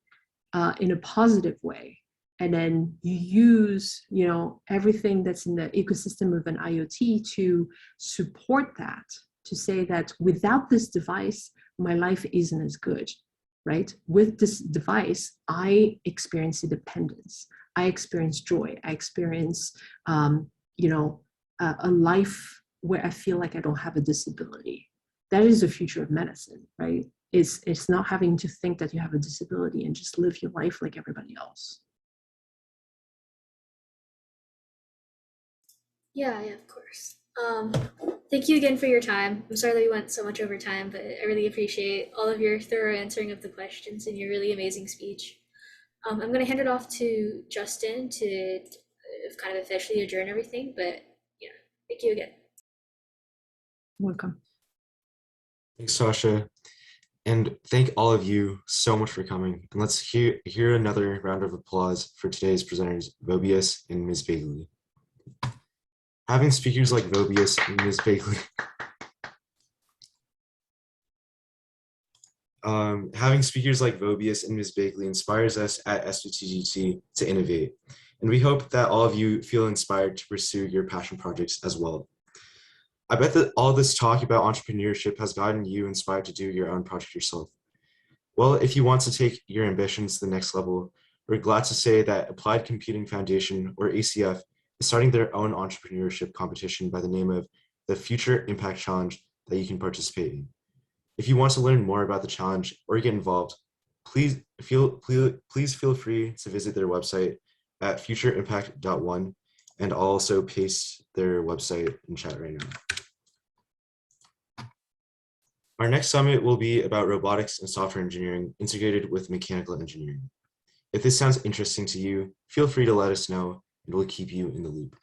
in a positive way, and then you use everything that's in the ecosystem of an IoT to support that, to say that without this device, my life isn't as good, right? With this device, I experience independence. I experience joy. I experience, a life where I feel like I don't have a disability. That is the future of medicine, right? It's not having to think that you have a disability and just live your life like everybody else. Yeah, of course. Thank you again for your time. I'm sorry that we went so much over time, but I really appreciate all of your thorough answering of the questions and your really amazing speech. I'm going to hand it off to Justin to kind of officially adjourn everything, but yeah, thank you again. Welcome. Thanks, Sasha. And thank all of you so much for coming. And let's hear another round of applause for today's presenters, Vobius and Ms. Bagley. Having speakers like Vobius and Ms. Bagley inspires us at SVTTT to innovate. And we hope that all of you feel inspired to pursue your passion projects as well. I bet that all this talk about entrepreneurship has gotten you inspired to do your own project yourself. Well, if you want to take your ambitions to the next level, we're glad to say that Applied Computing Foundation, or ACF, is starting their own entrepreneurship competition by the name of the Future Impact Challenge that you can participate in. If you want to learn more about the challenge or get involved, please feel free to visit their website, at futureimpact.one, and I'll also paste their website in chat right now. Our next summit will be about robotics and software engineering integrated with mechanical engineering. If this sounds interesting to you, feel free to let us know, and we'll keep you in the loop.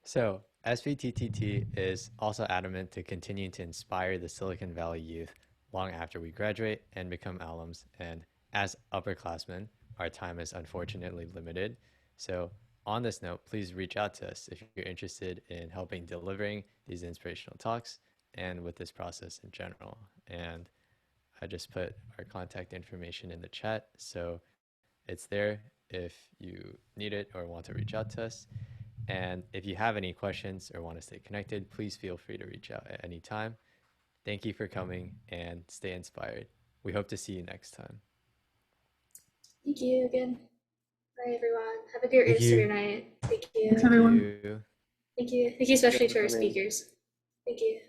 So SVTTT is also adamant to continue to inspire the Silicon Valley youth long after we graduate and become alums. And as upperclassmen, our time is unfortunately limited. So on this note, please reach out to us if you're interested in helping delivering these inspirational talks and with this process in general. And I just put our contact information in the chat, so it's there if you need it or want to reach out to us. And if you have any questions or want to stay connected, please feel free to reach out at any time. Thank you for coming and stay inspired. We hope to see you next time. Thank you again. Bye, everyone. Have a great Thank rest of you. your night. Thank you. Thanks, everyone. Thank you. Thank you especially to our coming. speakers. Thank you.